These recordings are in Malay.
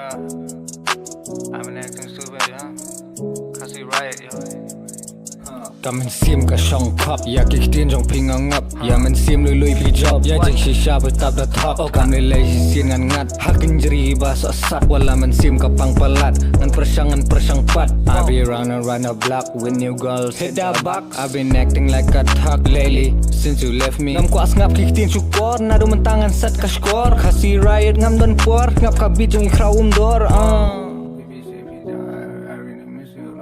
Yeah, I've been acting stupid, yeah. Khasi Raiot, yeah. Mình xiêm cả song pop, ya kịch tiên trong ping ngang ngập, ya mình xiêm lùi lùi phi job, ya chính shisha với tập đặt thóc, cầm lấy lấy xiên ngăn ngắt, hakin jeri bahasa sat, wala mình xiêm cả pang palat, ngan persang pat. I be round and round the block with new girls, hit that box. I've been acting like a thug lately since you left me. Ngam kuas ngap kịch tiên syukur, nado mentangan sat ka skor, Khasi Raiot Ngam Pynbor, ngap kabit Jingieit Khraw Umdor.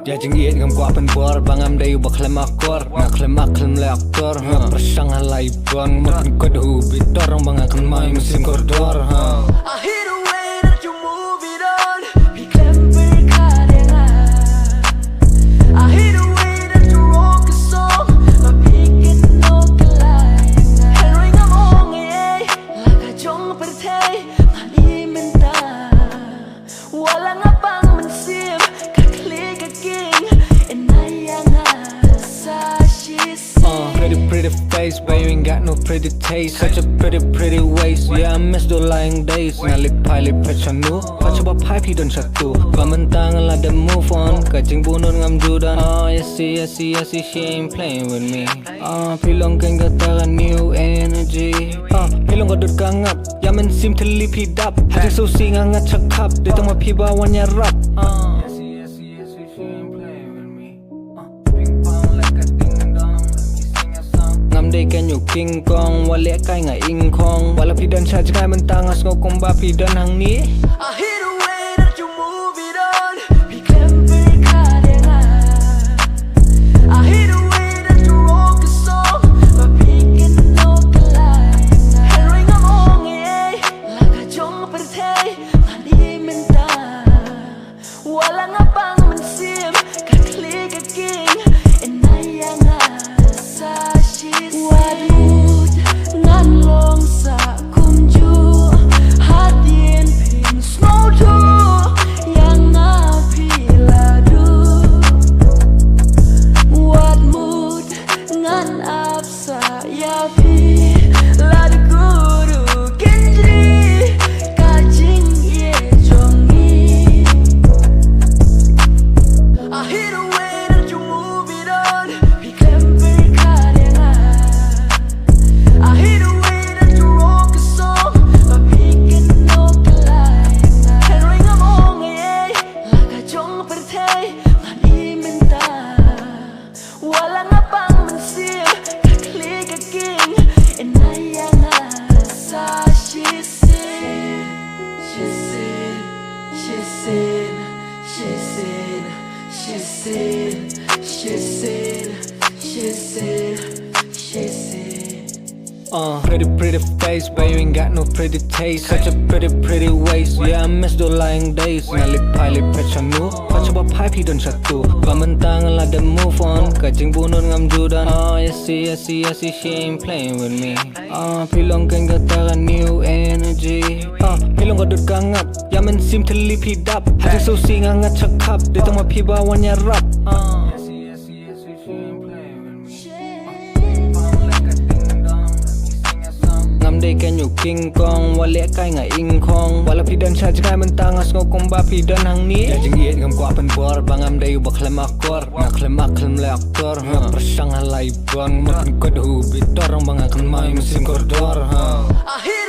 Ya Jingieit Ngam Pynbor, bangam dayu baklem akor, naklem le aktor, persang halai bon, mungkin kod hubitor, bangakan main musim koridor. I hear the way that you move it on, biklam berkaryangan. I hear the way that you rock a song, mabikin no kelayangan. Henry ngomong laga jong pertay, mani menta, walang apang mensim, kaklik king, enayangan sa shisi. Pretty face, but you ain't got no pretty taste. Such a pretty waist. Yeah, I miss the lying days. Nalik pilot pechanu, pacha pipe don satu. Pamentang la the move on. Kajing bunun ngam judan. Oh, yes, she ain't playing with me. Pilong keng katakan new energy. Pilong kadut kangap. Yaman sim telip hidap. Hati susi ngangat cakap. Ditang mapibawannya rap. Kan you King Kong, wale kai nga ing kong, wala pidan sa jkai mentangas ngokong ba pidan hang ni. I hear the way that you move it on, biklam berkaryangan. I hear the way that you rock a song, mabikin no kelayangan. Henry ngomong laga jong pertay, mani menta, walang apang mensim, kaklik king, enayangan sa shisi. Wadud ngan long sa kumju, hatin pin snow to yang apiladu. Wadmud ngan apsa yapi ladu guru kendri kajing ye jongi. I hear the way that you move it on, biklam berkaryangan. I hear the way that you rock a song, mabikin no kelayangan. Henry ngomong laga jong pertay, mani menta, walang apang mensim, kaklik king, enayangan sa shisin. Pretty face, but you ain't got no pretty taste. Such a pretty waist. Yeah, I miss the lying days. Nalik pilot pechanu, pacha pipe don satu. Pamentang la the move on. Kajing bunun ngam judan. Oh, yes, she ain't playing with me. Pilong keng katakan new energy. Pilong kadut kangap, yaman sim telip hidap. Hati susi ngangat cakap, ditang mapibawannya rap. Kan you King Kong, wale kai nga ing kong, wala pidan sa jkai mentangas ngokong ba pidan hang ni. Ya Jingieit Ngam Pynbor, bangam dayu baklem akor, naklem le aktor, persang halai bon, mungkin kod hubitor, bangakan main musim koridor. I hear